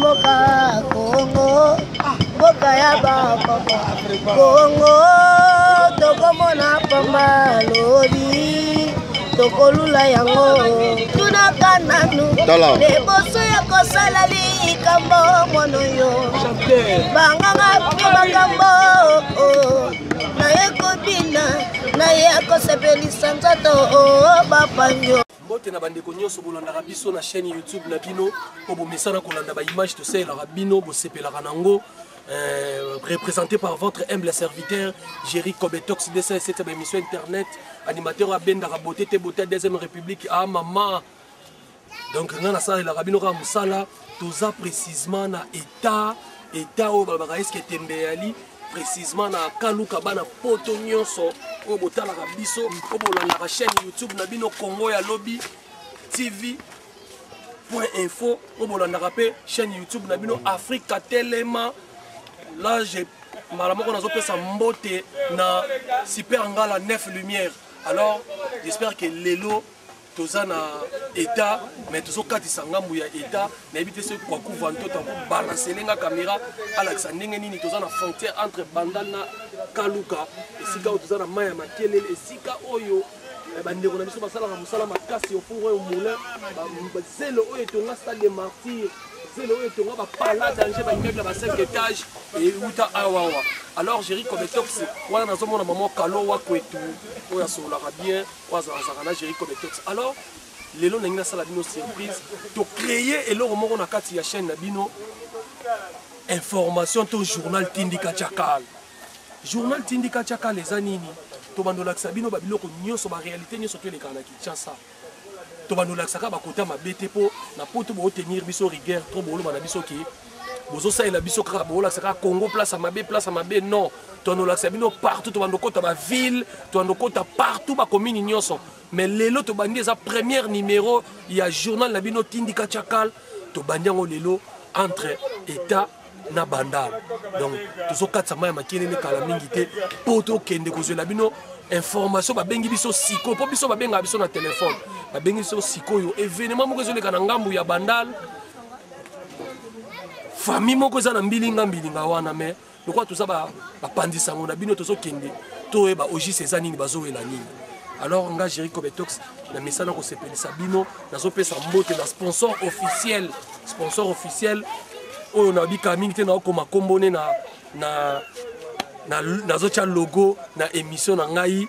mboka Congo, mboka ya bapapa Congo, tokomona pamba lobi, tokolula yango, tunaka nanu, leboso ya kosala likambo mono yo, banganga pe makambo, na ye kobina, na ye kosepelisa nzoto bapanyo. Mbote na bandeko nyonso bolandaka biso na chaîne YouTube na bino po bomesana kolanda ba image tosalelaka bino bosepelaka nango représenté par votre humble serviteur Jerry Kobetox de cette émission internet animateur à Bendaka Beauté te Beauté deuxième république à maman. Donc nga na sala la rabino ka musala toza précisément na état o baba est-ce que tembeali précisément na kaluka bana poto nyonso o botala ka biso o bolanda ka chaîne YouTube na bino Congo ya Lobby TV.info o bolanda ka pe chaîne YouTube na bino Africa Telema. Là j'ai malama ko nazopesa mbote na super ngala 9 lumières. Alors j'espère que lelo toza na état mais tozo katisa ngambu ya état na éviter ce quoi vanto tant balancer lenga caméra Alexa ndenge nini toza na frontière entre Bandal na Kaluka esika toza na maya makelele esika oyo bandeko na biso basala na musala makasi au pour un moulin zelo oyo tonga stade des martyrs zelo oyo tonga ba pala danger ba immeuble ba 5 étages et uta awawa. Alors Jerry Kobetox wana nazomona maman kalo wa kwetu oya sola bien waza na Jerry Kobetox. Alors lelo nengina sala bino surprise to créer eloko moko na kati ya chaîne na bino information to journal Tindika Chakal. Journal Tindika Chakal les anini to bandola sabino ba biloko nyonso ba réalité nyonso to le kana Kinshasa. To bandola saka ba kota mabete po na poto bo tenir biso rigueur trop bolo na biso ki bozo sa ela biso kaka bola saka Congo place à mabe non to bandola sabino partout to bandokota ba ville to bandokota partout ba commune nyonso mais lelo to bandi za premier numéro il y a journal na bino Tindika Chakal to bandiango lelo entre état na Bandal. Donc tozo katsa maya makelele kala mingi te poto kende kozela bino information ba bengi biso siko po biso ba benga biso na téléphone ba bengi biso siko yo événement moko ezoleka na ngambu ya Bandal famille moko za na mbilinga wana mais lokwa toza ba pandisa ngona bino tozo kende to ba oji sezanini bazoela nini. Alors nga Jerry Kobetox na mesana ko sepelisa bino nazo pesa mbote na sponsor officiel oyo na bika mingi te na okoma kombone na zocha logo na émission na ngai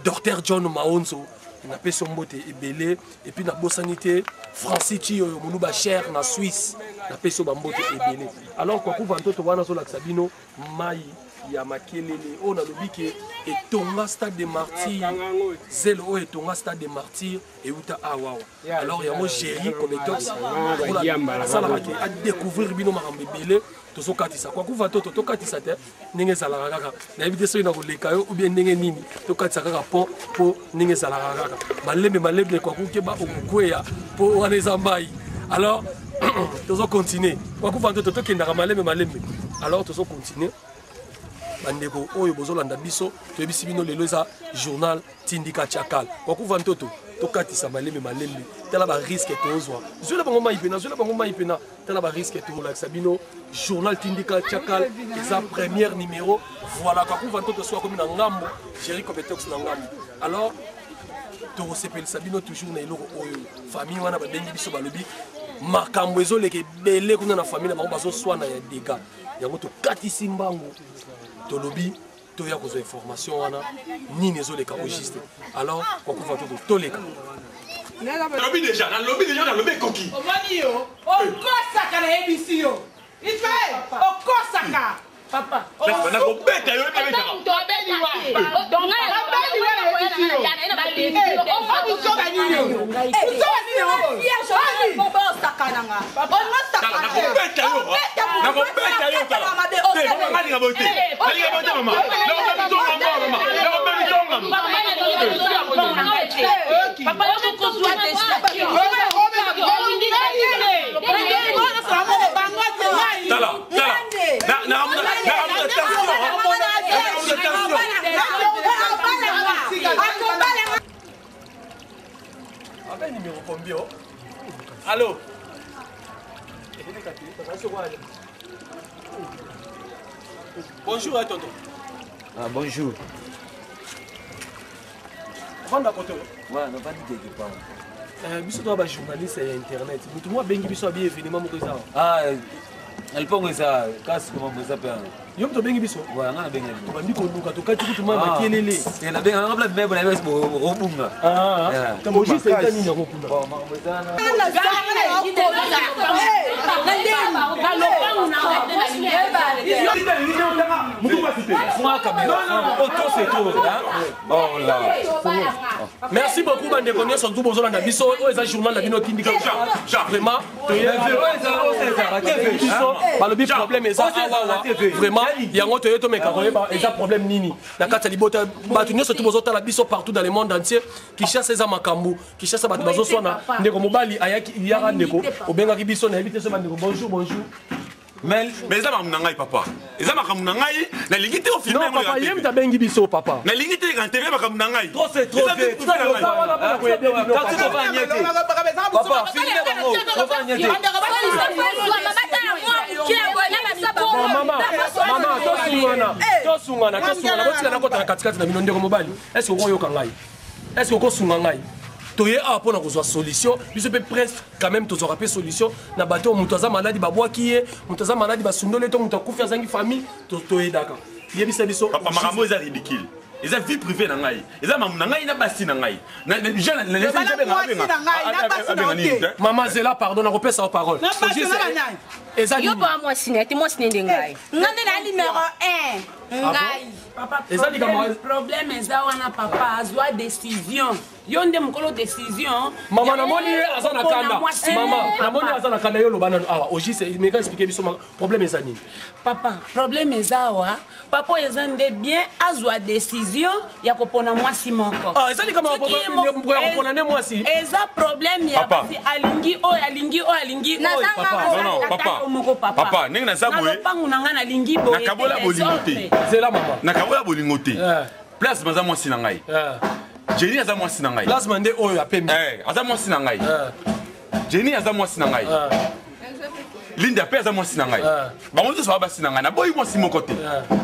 Dr John Maonzo na peso mbote ebele et puis na bosanité Franciti oyo munuba cher na Suisse na peso ba mbote ebele. Alors kwa kuva ntoto wana zo laksa bino mai ya makelele o na lobike etonga stade des martyrs zelo o etonga stade des martyrs et uta awawa. Alors ya mo Jerry Kobetox ça la a découvrir bino makambe belé to so katisa kwa kuva toto to katisa te ndenge zala kaka na éviter so ina ko leka yo ou bien ndenge nini to katisa kaka po ndenge zala kaka malembe kwa kukeba okukweya po wana zambai. Alors to continuer kwa kuva toto to kendaka malembe alors to continuer bandeko oyo bozolanda biso to ebisi bino lelo eza journal Tindika Chakal kwa kuva ntoto to katisa malembe tala ba risque tozwa zula bango mai pena tala ba risque to la sabino journal Tindika Chakal eza premier numéro voilà kwa kuva ntoto so comme na ngambo Jerry Kobetox na ngambo. Alors to sepel sabino toujours na eloko oyo famille wana ba bengi biso balobi makambo ezoleke bele kuna na famille na bango bazo swana ya dégâts yango to katisi mbango to lobby to ya kozo information wana nini ezoleka au juste. Alors kwa kuva to leka lobby déjà na lobby koki omani yo okosaka na ABC yo Israël okosaka papa na ko beta yo na beta to beli wa donc na beli wa na ABC yo on va vous sauver nini yo numéro combien? Allô? Bonjour à tonton. Ah, bonjour. Vanda côté. Ouais, on va dire quelque part. Biso to ba journaliste et internet. Mutu moi bengi biso abi événement moko ça. Ah, elle peut ça, casse comment ça peut. Yo to bengi biso. Ouais, on a bengi. To bandi ko luka to kati kutu mama kielele. Et la bengi on a plein de mais pour robunga. Ah, comme je sais tani na robunga. Bon, on ça na. Merci beaucoup bande connaître surtout besoin na biso o eza journal na bino tindika vraiment balobi problème eza awa vraiment yango toye to meka koyeba eza problème nini na kati ya libota bato nyonso tu bozotala biso partout dans le monde entier Kinshasa eza makambo Kinshasa bato bazoswana ndeko mobali ayaki yaka ndeko obengaki biso na yebi te so bandeko bonjour bonjour. Mais ça m'a ngai papa. Ça m'a comme ngai. Na lingité au film. Non papa, yem ta bengi biso papa. Na lingité quand TV m'a comme ngai. Trop c'est trop vite. Papa, filmez bango. On va niéter. Maman, tosungana. Botika na kota na katikati na bino ndeko mobali. Est-ce que okoyoka ngai? Est-ce que okosunga ngai? Toye a pour na solution, biso pe presque quand même tous aura solution na bateau mutaza maladi babwaki ye, mutaza maladi basundole to mutakufa zangi famille toye daka. Yebisa biso. Papa makambo eza ridicule. Eza vie privée na ngai. Eza mamu na ngai na basi na ngai. Na jeune na laisser Maman Zela pardon na repesa parole. Eza yo ba moi sinete ndengai. Ngande na numéro 1. Ngai. Papa, problème eza wana papa azwa décision. Yo nde mukolo décision. Maman namoni azana kanda. Maman namoni azana kanda yo lobana awa. Oji c'est me expliquer biso problème eza nini. Papa, problème eza wa. Papa eza nde bien azwa décision ya kopona mwasi moko. Ah, eza ni kama kopona ne mwasi. Eza problème ya basi alingi papa. Non papa. Papa, ninga na sabwe. Pangu nanga na lingi boye. Nakabola bolingote. C'est là maman. Nakabola bolingote. Place maza mwasi na ngai. Jenny aza mwasi na ngai. Place mande oyo apembi. Aza mwasi na ngai. Jenny aza mwasi na ngai. Linda pe aza mwasi na ngai. Bango to so basi na ngai. Na boyi mwasi moko te.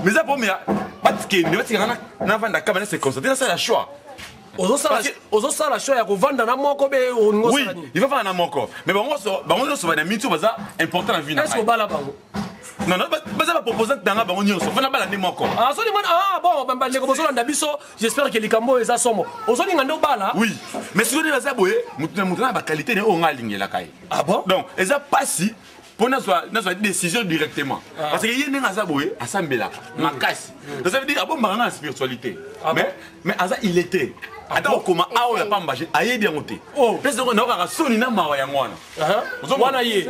Mais za pomia batikende batikana na vanda kama na se constater ça la choix. Ozo sala choix ya kovanda na moko be oningo sala ni. Oui, il va faire na moko. Mais bango so ba na mitu baza important na vie na ngai. Est-ce que bala bango? Non, mais ça va proposer dans la banque. On va pas moko. Ah, bon, les composants d'Abisso, j'espère que les cambos et ça sont. Aujourd'hui, on a bala. Oui, mais si on est là, on a qualité de on a ligné la caille. Ah bon? Donc, et ça passe pour notre décision directement. Parce qu'il y a des zaboué à Sambela, ma casse. Ça veut dire, ah bon, ma spiritualité. Mais il était. Attends, comment on n'a pas marché, aïe bien monté. Oh, parce qu'on aura sonné na mawa yangwana. Wana yé.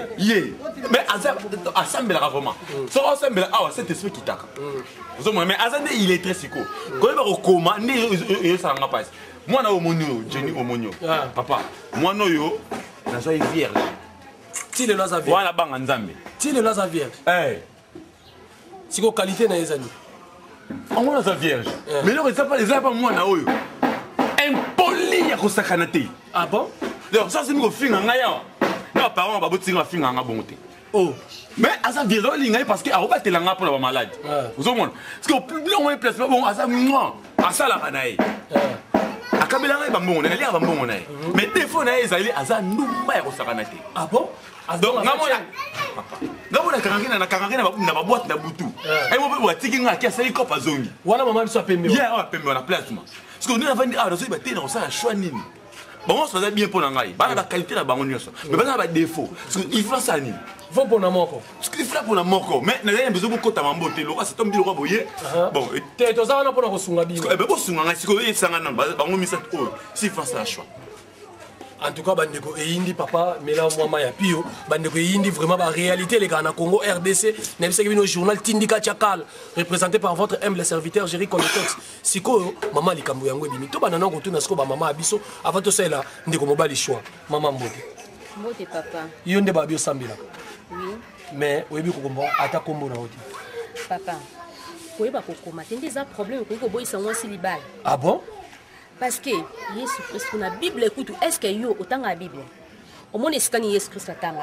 Mais assemble vraiment. So assemble cet esprit qui taque. Mais azande il est très sico. Quand il va au coma, il ça n'a pas. Moi na omonio, Jenny omonio. Papa, moi no yo, na soy vierge. Ti le laza vierge. Wana banga nzambe. Ti le laza vierge. Siko qualité na ezani. On a sa vierge. Mais non, ça pas moi na oyo. Impoli ya kosakana te. Ah bon? Donc ça c'est nous finga ngaya. Non parents ba botinga finga nga bonté. Oh. Mais asa viro linga parce que aroba telanga pour la malade. Vous comprenez? Parce que au plus on est place bon asa moi. Asa la kanae. Akabela ngai ba mbongo na lia ba mbongo nae. Mais défaut na ezali asa ndumba ya kosakana te. Ah bon? Donc ngamona. Ngamona kangangina na ba boîte na butu. Ai mo ba tiki nga kia sai kopa zongi. Wana maman biso apembe. Yeah, apembe na placement. Parce que nous avons dit, ah, nous avons ça, choix nini. Bon, on se faisait bien pour l'angaï. Bah, la qualité de la banque, mais pas la défaut. Parce qu'il faut ça, ni. Il faut pour la mort. Parce qu'il faut pour la mort. Mais nous avons besoin de côté à m'emboter. Le roi, c'est un roi boyer. Bon, et tu as un peu de sungabi. Eh ben, bon, sungabi, c'est que ça n'a pas. Bah, on met ça. S'il faut ça, choix. En tout cas, bandeko Eyindi papa, mais là moi ya pio, bandeko Eyindi vraiment la réalité les gars na Congo RDC, même si le journal Tindika Chakal représenté par votre humble serviteur Jerry Coletex. Siko maman likambo yango bimi. To banana ko tuna siko ba maman abiso avant to cela ndeko mobali choix. Maman mbote. Mbote papa. Yonde ba bio sambila. Oui. Mais oyebi ko kombo ata kombo na oti. Papa. Koyeba ko koma tende za problème ko boyisa ngwa libal. Ah bon? Parce que Jésus Christ, on a Bible écoute, est-ce que yo autant la Bible? Au moins est-ce que Jésus Christ attend?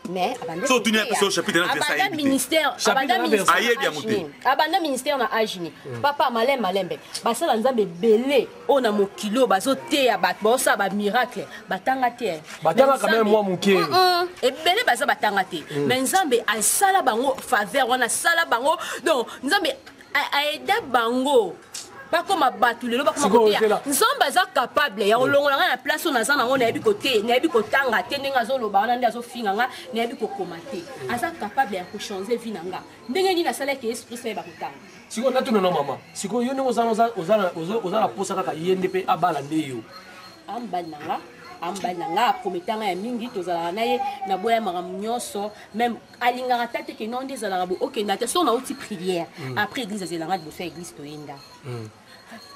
mais so tu n'es pas au chapitre dans abanda ministère abanda ministère na agini papa malembe basala nzambe belé ona mokilo bazoteya bato baosa ba miracle batanga te batanga quand même moi moké ebele baza batanga te mais nzambe asala bango faveur wana sala bango donc nzambe aida bango bakoma batu lelo bakoma koteya nzambe aza capable ya kolongola nga na place oyo naza nango nayebi kote nayebi kotanga te ndenge azoloba wana nde azofinga nga nayebi kokoma te aza capable ya kochange vi na nga ndenge nini asalaki yesu kristo ayeba kotanga sikoyo natuna no mama sikoyo yo ndenge oza na posa kaka ye nde mpe abala nde yo ambali na nga aprometanga ya mingi tozalaka na ye na boya makambo nyonso même alingaka ta te ke no nde ezalaka bo okenda te so nauti prière après église azelanga liboso ya église toyenda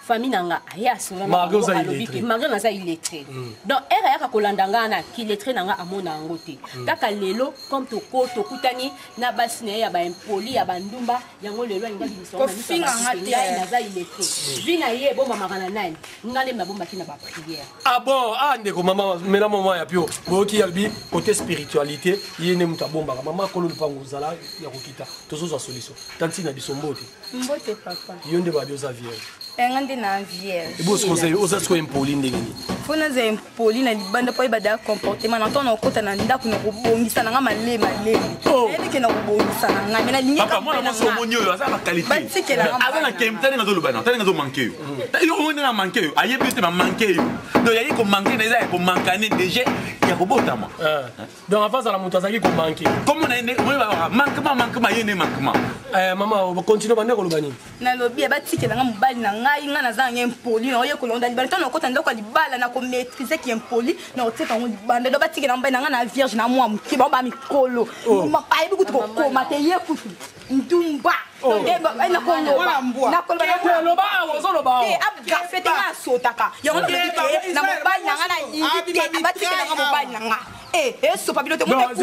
famille nanga aya asolanaalobi malgré naza illettré donc ere ayaka kolanda nga na kilettré nanga amona yango te kaka lelo comme tokutani na basi na ye ya baimpoli ya bandumba yango lelo alinga bimisongai naza illettré vi na ye ebombamaka na nani nga nde nabombaki na baprière ah bon ah ndeko mama mena mama ya pio boyoki yalbi côté spiritualité ye nde moto abombaka mama kolo lupango ozala ya kokita tozozwa solution tanti na biso mbote papa yo nde babi oza vierge engande na vierge oza siko impoli ndenge nini fona za impoli na libanda po ibada comportement na tona okota na ndako na kobongisa na nga malema ebi ke na kobongisa na nga mena lingi papa mwana moso omoni oyo aza na qualité aza na kemtani nazoloba na tani nazomanke yo yo omoni na manke yo ayebi te mamanke yo donc yaki komanke na eza ya komankane déjà ya kobotama donc avant azala moto azalaki komanke comme naende mankema ye nde mankema mama continue bande koloba nini nalobi abatikela nga mobali na ngai nga naza nga impoli na oye kolonda libanda tona okota ndako ya libala na komaîtriser ki impoli na otieka yango libanda do batikela mobali na nga na vierge na mwa moke bango bamikolo ayebi kutu kokoma te ye kutu ndumba abgafe te nga asotaka yango na mobali na nga na yindi te batikela nga mobali na nga esopa bino te mama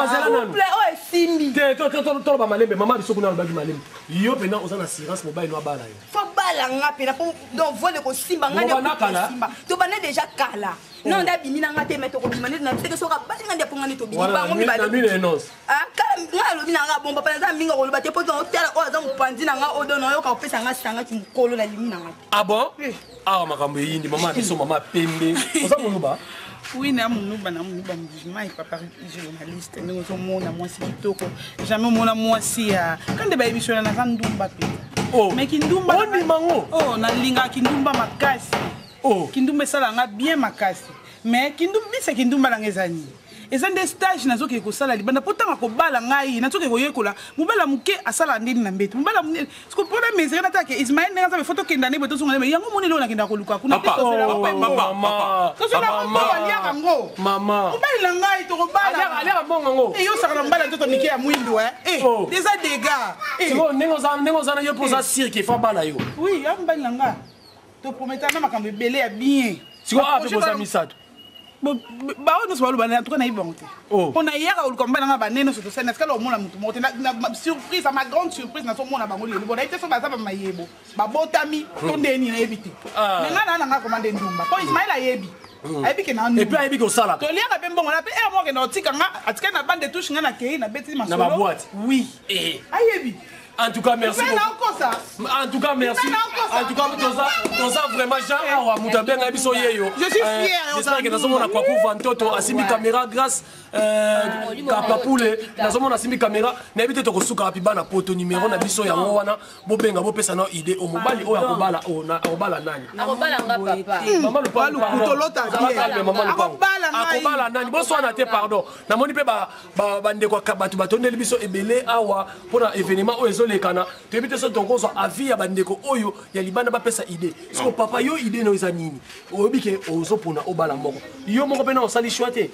zela nanu oyo esimbi te toloba malembe mama biso kuna alobaki malembe yo mpena oza na assurance mobali no abala yo fo bala nga mpena donc vole kosimba nga ndekosimba tobanda deja kala non ndabimi na nga te me tokobima nde nabiseke soka basi nga nde ponga nde tobimi bango mibale kala nga alobi na nga bomba mpena eza mingi koloba te po otala oyo aza mopanzi na nga odono oyoka kopesa nga sangaki mokolo na limi na nga te ah bon awa makambo eyindi mama biso mama pembe oza moluba oui na monuba musulman papa journaliste ndenge ozomona mwasi kitoko jamais omona mwasi ya kande bayebisona naza ndumba mpenza mais kindumba ondimango nalingaka kindumba makasi kindumba esalanga bien makasi mais kindumba nanga eza nini eza nde stage nazoke kosala libanda po tanga kobala ngai nazoke koyekola mobala moke asala ndeni na mbeto mobala mpona mesere natake ismael ndenge aza befoto okenda nde boto zonga yango moni leo nakenda koluka kuna tosolaaliaka ngo mobali na ngai tokobala eyosaka na mobali ya nzoto nike ya mwindu eza dega ndenge oza na yo mpo oza sirke fa bala yo oui ya mobali na ngai toprometana makambo ebele ya bien sikoyo ape boza misato bao nyonso baloba na tuka nayebi bango te mpo nayaka koluka mobali nanga banene nyonso tosali nasikala omona motu moko te surprise ma grande surprise nazomona bango lelo bo nayebi te so baza bamayebo babotami to ndeni nayebi te me nga naa nanga komande ndumba mpo ismael ayebi ayebi ke na ndumba ayebi kosala toliaka mpe mbongo na mpe ere moko kenda otika nga atikali na bande touche nga na kei na beti masolo na baboite oui ayebi en tout cas merci en tout cas merci en tout cas toza vraiment Jean awa moto abenga biso yeyo j'espère que nazomona kwa kuva ntoto asimbi caméra grâce kapapule nazomona asimbi caméra nayebi te tokosuka api bana poto numéro na biso yango wana bobenga bopesa na idée o mobali oyo akobala nani akobala nga papa mama akobala nani boswana te pardon namoni mpe bandeko bato batondeli biso ebele awa mpona événement oyo ezolekana toyebi te so tokozwa avis ya bandeko oyo ya libanda bapesa idée siko papa yo idée no eza nini oyebi ke ozopona obala moko yo moko mpe na osali choix te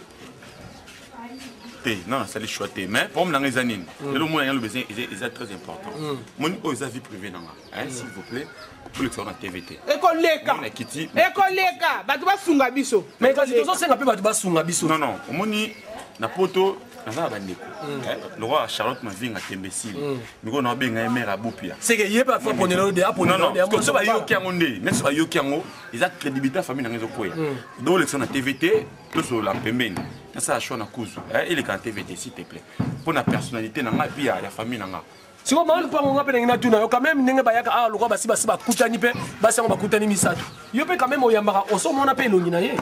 non ça les choiter mais pour me les années le moyen le besoin est très important mon aux vie privée s'il vous plaît pour le faire na TVT ekoleka bato basunga biso mais kasi tozosenga mpe bato basunga biso non omoni na poto naza bandeko le roi Charlotte mavinga tembesili miko na benga mère abupia c'est que yeba fa ponelo de aponelo non parce que ba yoki yango nde mais so ba yoki yango ils a crédibilité famille na ngezo koya donc le faire na TVT to so la pembeni ça a choix na kuzu il est quand TVT s'il te plaît pour la personnalité na puis la famille na nga si on m'a pas on a peine na tuna quand même ninga bayaka ah lokwa basi basi bakutani pe basi on bakutani misato yo pe quand même oyambaka oso mona pe longi na ye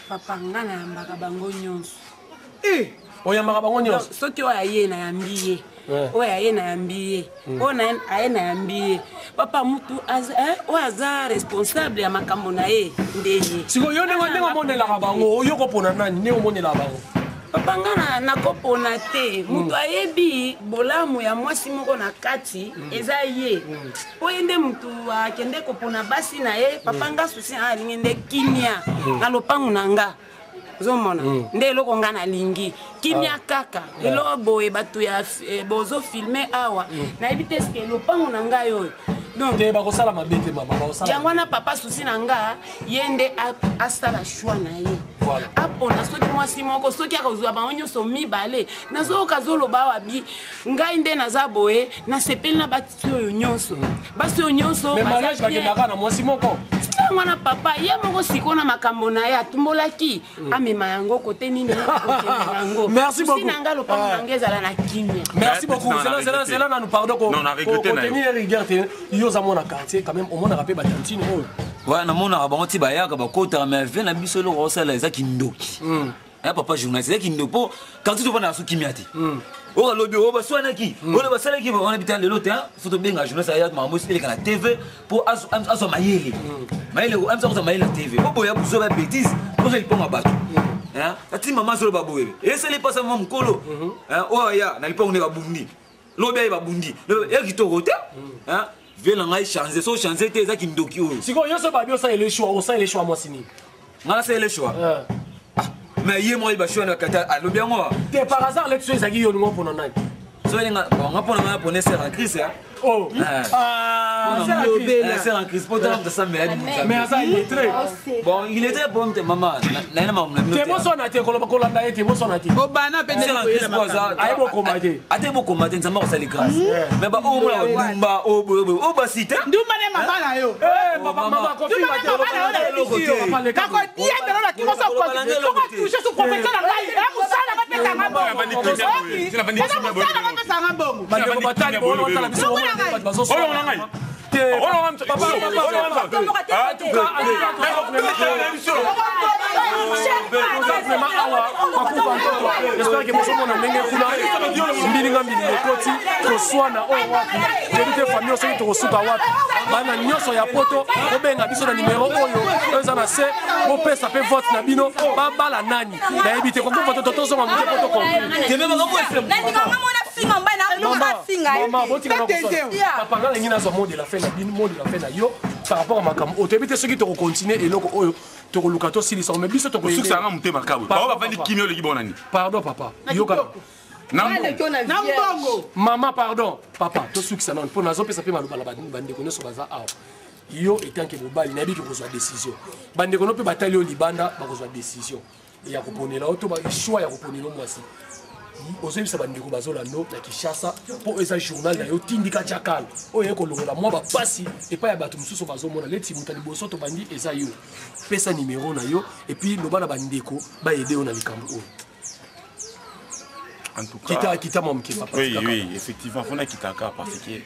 papa ngana yambaka bango nyonso oyambaka bango nyonso soki oyo aye na yambi ye oyo aye na yambi ye oyo aye na yambi ye papa mutu oyo aza responsable ya makambo na ye nde ye siko yo ndenge omonelaka bango oyo kopona nani ndenge omonelaka bango papa ngana nakopona te mutu ayebi bolamu ya mwasi moko na kati eza ye po ye nde mutu akende kopona basi na ye papa nga susi alingi nde kimia na lopangu na nga ozomona nde eloko nga nalingi kimia kaka eloko boye bato ya bozofilme awa nayebi te eske lopangu na ngai oyo yango wana papa susi na nga ye nde asala shwi na ye apona soki mwasi moko soki akozwa bango nyonso mibale nazoyoka azoloba awa bi ngai nde naza boye nasepeli na basi oyo nyonso wana papa ye moko siko na makambo na ye atumbolaki amema yango kote nini yango merci beaucoup nanga lopango nanga ezala na kimia merci beaucoup c'est là nous pardon ko tenir rigueur yo za mona quartier quand même au monde rappelé batantine oh ouais na mona bango ti bayaka bakota mais vient na biso lo rosala ezaki ndoki papa journaliste ezaki ndoko quand tu vas na su kimia ti oh lobi oh baswanaki oh basalaki on habite le lote photo benga journaliste ayat mambo ile kana TV pour aso mayele amsa ko mayele TV oh boya buzo ba bêtise pour il ponga bato ati mama zolo baboye ese li pasa mama mkolo oh ya na lipa uneka bundi lobi ya babundi ya kitoko te vient ngai changer so changer te ezaki ndoki oh siko yoso ba bio ça le choix moi sini ngala c'est le choix mais yé moi il va choisir na kata alobi ngo te par hasard l'élection ezaki yo ngo pona nani so nga nga pona pona ser en crise oh c'est en crise pour de ça mais ça il est très bon il était bon te maman na maman te mo sona te ko landa te mo sona te bana pe ay bo commander ate bo commander nzamba ko sali grâce mais ba o mba o ba site ndumba ne mama na yo mama ko fi ba te ka ko dia de la ki mo so ko toucher sur professeur na ngai ko sala ba pesa ngabo sanga bongo bande batali bo tala biso oyo na ngai j'espère que mosomona ndenge kuna mbilinga mbili ekoti toswana oyo wapi tebite famille soki tokosuka wapi bana nyonso ya poto obenga biso na numero oyo eza na se bopesa mpe vote na bino babala nani nayebi te kongo vote totozonga moke poto mama botika papa nga lengi nazwa mot de la fin na bino mot de la fin na yo par rapport à makambo otoyebi te soki tokokontinue eloko oyo tokoluka tosilisa mais biso tokosuksanga motema kabu bao bafandi kimio oleki bonani pardon papa yoka Nambongo maman pardon papa tosukisa nani mpo nazopesa mpe maloba na bandeko nyonso baza awa yo etanke mobali nayebi ke kozwa décision bandeko no mpe batali yo libanda bakozwa décision ya koponela o to choix ya koponela mwasi ozoyebisa bandeko bazolando na Kinshasa mpo eza journal na yo tindika tia kala oyo ekolongola mwa bapasi epai ya bato mosusu bazomona leti moto ya liboso tobandi eza yo pesa nimero na yo epuis loba na bandeko baede yo na likambo oyo en tout cas kita mwa moke papa oui effectivement fona kitaka parce que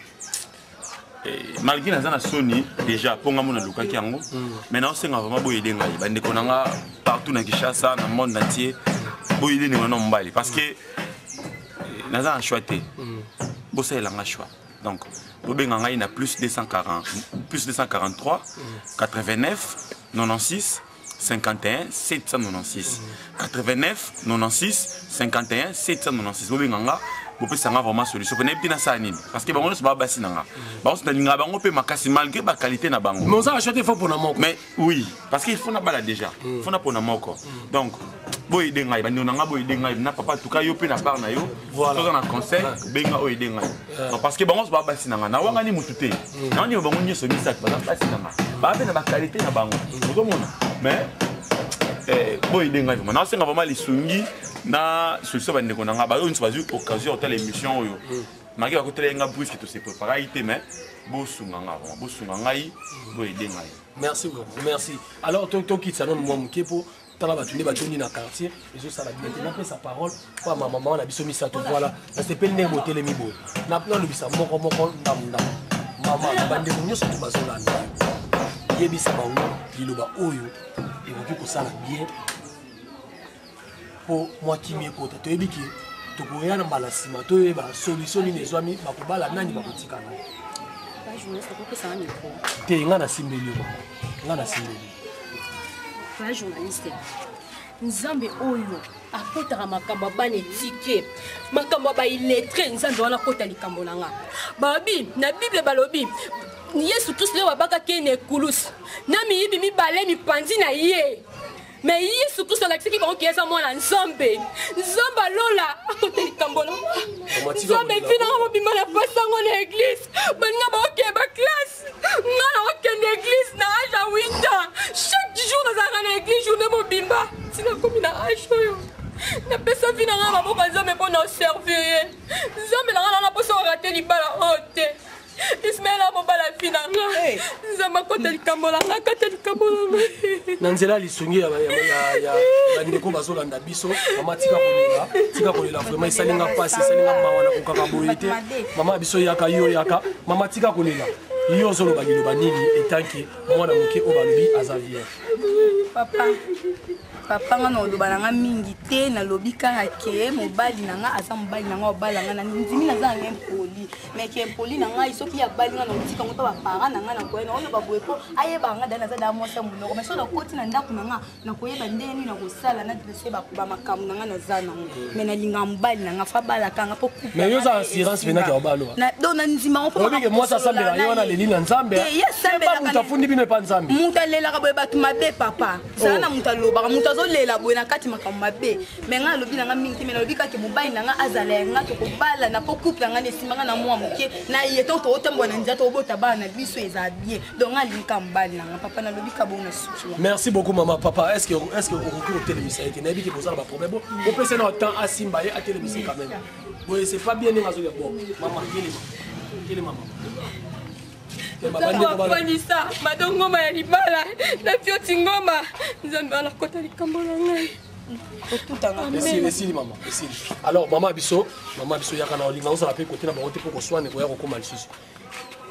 malgré naza soni déjà ponga mona lukaki yango maintenant c'est vraiment boyede ngai bandeko nanga partout na Kinshasa na monde entier boyede ni ngona mbali parce que naza un choix te bossa elanga choix donc bobenga ngai na plus 243 89 96 51 796 89 96 51 796 bobenga nga bopesanga vraiment solution pene pina sa nini parce que bango nyonso babasi nanga bango nalinga bango mpe makasi malgré ba qualité na bango mais oza acheter fo pona moko mais oui parce qu'il faut na bala déjà faut na pona moko donc boyede ngai bandi nanga boyede ngai na papa tout cas yo pe na part na yo voilà na conseil benga oyede ngai parce que bango nyonso babasi nanga na wanga ni mutu te na ni bango nyonso misaki babasi nanga ba pe na ba qualité na bango ozomona mais boyede ngai vraiment na senga vraiment lisungi na solution bandeko nanga ba une fois occasion telle émission oyo maki ba kotela nga brusque to se préparer ité mais bosunga ngai boyede ngai merci beaucoup merci alors to quitte ça non moi moke po tala batuni batuni na quartier ezo sala bien na pesa parole pa maman na biso misato voilà na sepeli ne botele mibo na lobisa moko ndamunda mama bande nyonso to bazolanda yebisa bango liloba oyo ekoki kosala bien po mwa kimie kota toyebiki tokoya na mbala nsima toyeba solution nini ezwami bakobala nani bakotikana te nga na simbeli yo nga na simbeli ba journaliste nzambe oyo akotaka makambo bana etike makambo baillettré nzambe wana akota likambo na nga babi na bible balobi yesu kristo leo babakaki ene ekulusi na miyibi mibale mipanzi na ye me yesu kristo alakisaki bango kieza mwana nzambe alola akota likambo na nzambe efinanga mobima na pasango na eglise baninga baokeye baklasse nga na okende eglise na age ya 8 ans chaque jour nazalaka na eglise journée mobimba tina komi na age oyo napesa vi nanga maboko ya nzambe mpo na oservir ye nzambe nanga nanga mposa orate libala oyo te ismaela mobala fi nanga nzambe akota likambo nanga akata likambo nanga na nzela lisungi ya bandeko bazolanda biso mama tika kolela vraiment esalinga mpasi esalinga mawa na kokaka boye te mama biso yaka yo yaka mama tika kolela yo ozoloba liloba nini etanke mwana moke oyo balobi aza vie papa nga na oloba nanga mingi te nalobi kaka ke mobali nanga aza mobali nanga obalanga na ndimi naza nanga impoli mais ke impoli nanga soki ya bali nga na otika ngo to bapara nanga na koyena oyo baboye po ayeba nga dana naza da mwasi ya monoko mais so nakoti na ndako nanga na koyeba ndeni na kosala na dese bamakambo nanga naza nango mais nalinga mobali nanga fa balaka nga po coupe mais yo za assurance pena ka obalo donc na ndima ngo po que moi ça sambela yo na leli na nzambe ba mutafundi bino pa nzambe mutalelaka boye bato mabe papa zala na mutalobaka azolela boye na kati makambo mabe me nga alobi nanga mingi te me nalobi kaka mobali nanga azala yanga tokobala na po couple nanga nesimanga na mwa moke na ye to totambola na nzia tobota bana na biso eza bien donc alinga mobali nanga papa nalobi ka bona suki. Merci beaucoup maman papa est-ce que au télévision qui n'a pas que ça pas problème bon on peut se dans temps à Simba et à télévision quand même bon c'est pas bien les mazo bon maman quelle maman Wanisa, madongoma ya libala, na fioti ngoma, nzambe ala kota likambo na ngai. Esili maman, esili. Alors maman biso yaka na olinga osa pe côté na bango te pour soigner ko ya ko koma lisusu.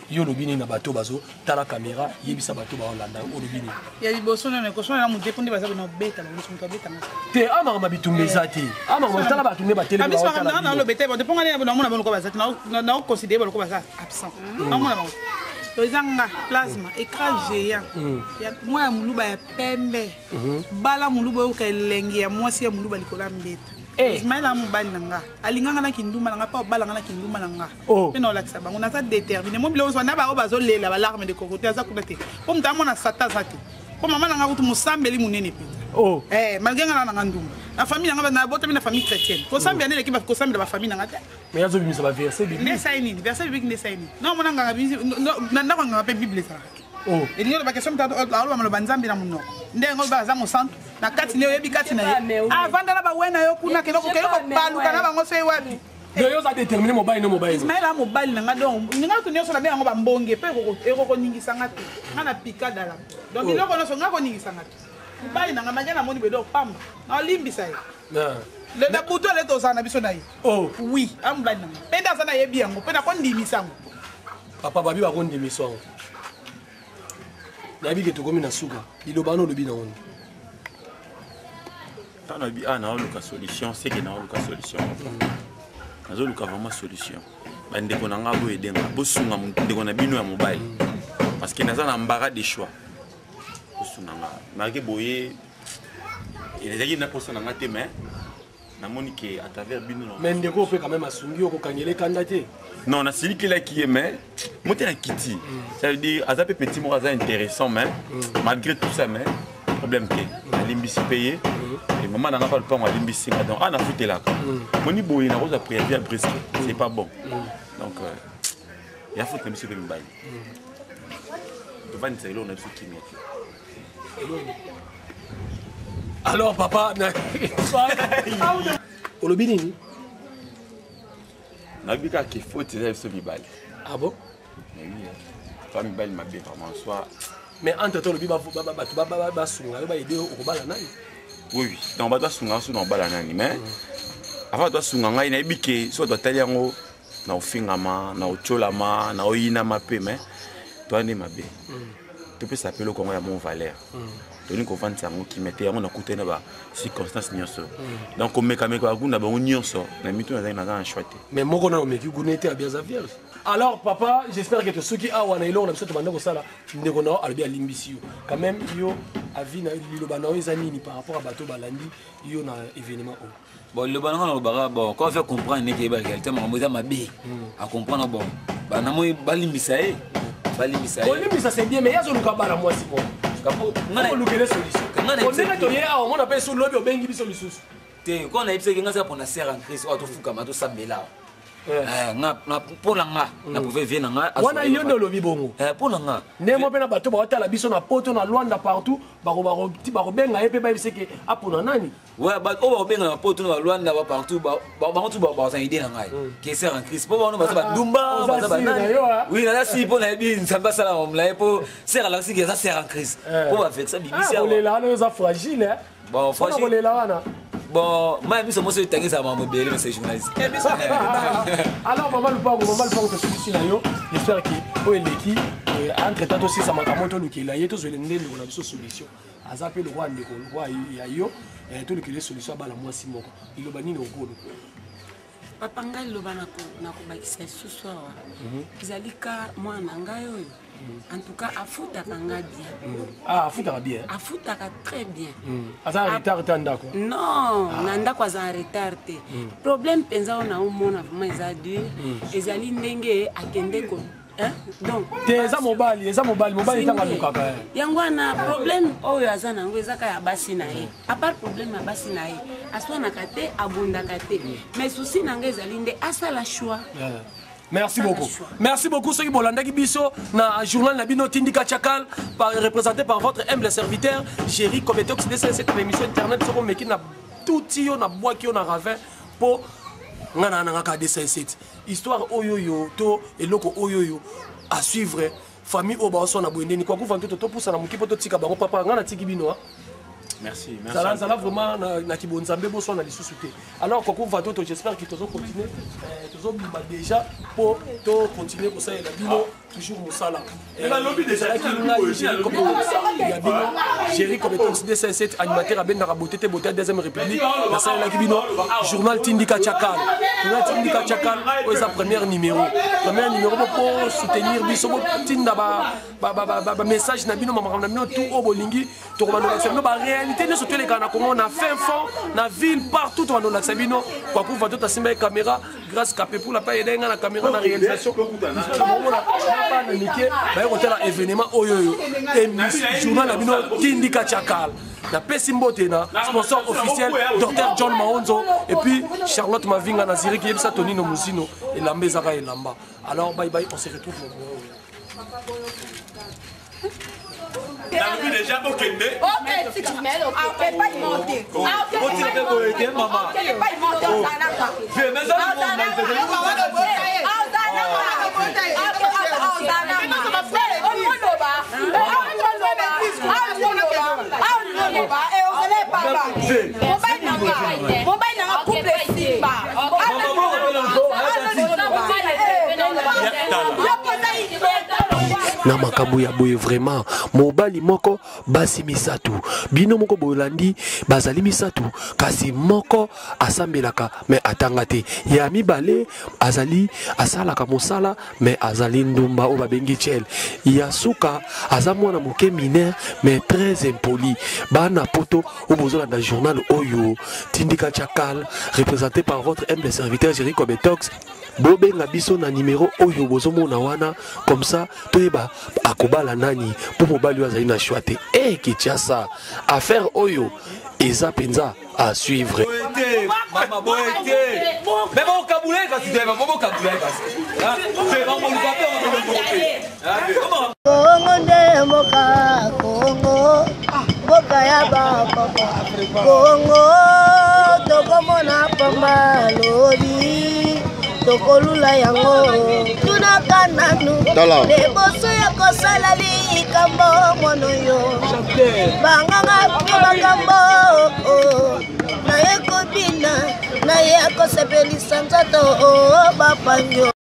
Yo lobini na bato bazo tala caméra yebisa bato ba Hollanda o lobini. Ya liboso na ko soigner na mudepo ndi baza na beta na musu mukabeta na. Te ama ma bitumbe zati. Ama ma tala bato ne ba tele ba tala. Na lo beta ba depo ngani na mona ba ko bazati na o considérer ba ko baza absent. Na mona ba tozanga plasma écran géant ya moi muluba ya pembe bala muluba o kelenge ya mwasi ya muluba likola mbeta Ismaila mobali nanga alinganga na kinduma nanga pa bala na kinduma nanga pe na olakisa bango na sa déterminé mo bilo so na ba o bazolela ba larme de cocotte aza kubate po mtamo na sata zati po mama nanga kutu musambeli munene pe malgré nga na nduma na famille nanga na bota na famille chrétienne ko sambia ne l'équipe ko sambia ba famille nanga te mais yazo bimisa ba verset biblique ne saini verset biblique ne saini non mona nga na ndako nga pe bible ça et il y a ba question mtado alo ba banzambi na munoko ndengo ba za mo santo na kati ne yebi kati na ye avanda na ba wena yo kuna keloko baluka na bango se wapi de yo za déterminer mobile no mobile Ismaila mobile nanga donc ninga to nyoso na bengo ba mbonge pe ko ningisa ngati ngana pikada la donc iloko no so ngako ningisa ngati mobile nanga mangena moni bedo pamba na limbisa ye le dabuto le to sana biso na ye oui am mobile nanga pe da sana yebi yango pe na ko ndimisa ngo papa babi ba ko ndimisa ngo nabi ke to komi na suka liloba no lobi na woni tana bi ana oluka solution c'est que na oluka solution nazo luka vraiment solution bandeko na nga bo edenga bo sunga ndeko na bino ya mobile parce que naza na mbara des choix bo sunga nga na ke boye il est na posa na ngate mais na monique à travers bino mais ndeko pe quand même asungi ko kangele kandate non na sili kila qui est mais monter la kitty ça veut dire azape petit mo aza intéressant mais malgré tout ça mais problème que limbisi payé et maman n'a pas le temps à limbisi donc on a foutu là moni boye na rose après bien presque c'est pas bon donc il y a foutu monsieur ben bail tu vas nous on a tout qui met alors papa olobini nabika qui faut tirer ce mibali ah bon mais oui pas mibali mabé vraiment soit mais entre toi le biba ba sunga ba aider au bala nani Oui, donc bato sunga so na bala nani mais avant bato sunga ngai na ebike so bato tali yango na ofingama na ocholama na oyinama pe mais toi ne mabe. Tu peux s'appeler le Congo ya mon valeur. Donc on vend ça ngo qui mettait yango na kutena ba circonstances nyonso. Donc on meka meka kuna ba nyonso na mitu na choité. Mais moko na omeki gunete a bien sa vierge. Alors papa, j'espère que tu ceux qui a wana ilo na biso to banda ko sala ndeko na albi alimbisi yo. Quand même yo avi na liloba na eza nini par rapport à bateau balandi yo na événement o. Bon le bananga na bara bon quand fait comprendre que ba réalité makambo eza mabe à comprendre bon ba na moi balimbisa e balimbisa e. Balimbisa c'est bien mais yazo luka bala moi si bon. Kapo ngana lukele solution. Ngana on to ye a on appelle sous lobby obengi biso lisusu. Te quand na ipse ngasa pour na sert en crise auto fuka mato sambela. Na pona nga na pouvait venir nga wana yondo lobi bongo pona nga ndemo pe na bato ba tala biso na poto na Luanda partout ba benga epe ba biseke apona nani ouais ba o ba benga na poto na Luanda ba partout ba tu ba ça idée na ngai qui sert en crise po ba no ba dumba ba ba nani oui na si pona bi nsamba sala mla po sert la si ça sert en crise po ba fait ça bibisi on est là on est fragile hein bon fragile on est là wana. Bon, moi, je suis tangué ça m'a mobile, mais c'est journaliste. Alors, maman, le pango, que celui-ci là, j'espère qu'il est qui, entre temps aussi, ça m'a camoté le qui là, il y a tous les nez, on a une solution. À zapper le roi, le roi, il y a yo, et tout le qui est solution, bah la moi si mon, il le banni au gros. Papa ngai loba na ko bakisa ce soir. Kizalika moi nangayo. En tout cas, afutaka nga bien. Ah, afutaka bien. Afutaka très bien. Aza en retard tandako. Non, nandako aza en retard te. Problème penza on a umona vraiment eza deux. Ezali ndenge akende ko. Donc, eza mobali tanga lukaka. Yango na problème oyo aza nango ezaka ya basi na ye. À part problème ya basi na ye, aswana kate abundaka te. Mais souci nanga ezali nde asala choix. Merci beaucoup. Merci beaucoup ceux qui bolandaki biso na journal Nabino Tindika Chakal représenté par votre humble serviteur Jerry Kobetox de cette émission internet sur meki na tout yo na bois qui on a ravin pour ngana na ka DC7 histoire oyoyo to eloko oyoyo à suivre famille obaso na boendeni kwa kuva ntoto to pousa na mukipo to tika bango papa ngana tiki bino. Merci. Ça là vraiment na kibonzambe boso na lisusu te. Alors Koko Vato, j'espère que tu vas continuer déjà pour continuer pour ça la bino toujours Moussala. Et la lobby déjà Jerry Kobetox DC7 animateur à Benda Raboté Beauté deuxième République. La salle la bino journal Tindika Chakal. Journal Tindika Chakal c'est sa premier numéro. Premier numéro pour soutenir biso tinda ba message na bino mama na bino tout au bolingi to ko ba réalité ne surtout les gars on a fin fond na ville partout on a Sabino kwa kuva tota simba caméra grâce capé pour la paye denga la caméra na réalisation pas na niquer ba hôtel événement oyo journal la bino Tindika Chakal na Pesimbote na sponsor officiel Dr John Mahonzo et puis Charlotte Mavinga na Ziri qui est ça Tonino Musino et Lambé Zara et Lamba. Alors bye bye, on se retrouve T'as vu déjà au Kende? Ok, si tu mets, on peut pas y monter. On peut pas y monter. na makambo ya boye vraiment mobali moko basi misatu bino moko bolandi bazali misatu kasi moko asambelaka mais atanga te ya mibale azali asalaka mosala mais azali ndumba o babengi chel ya suka aza mwana moke mineur mais très impoli bana poto o bozola na journal oyo Tindika Chakal représenté par votre humble serviteur Jerry Kobetox. Bobenga biso na numéro oyo bozomona wana comme ça toyeba akobala nani pour mobali azali na choite et Kinshasa affaire oyo eza penza à suivre. Mama boete mais bon kabule kasi deva bon kabule kasi c'est vraiment le papel Congo nde moka Congo boka ya ba Congo tokomona pamba lobi tokolula yango tunaka nanu liboso ya kosala likambo mono yo banganga mpe makambo naye kobina naye akosepelisa nzoto bapango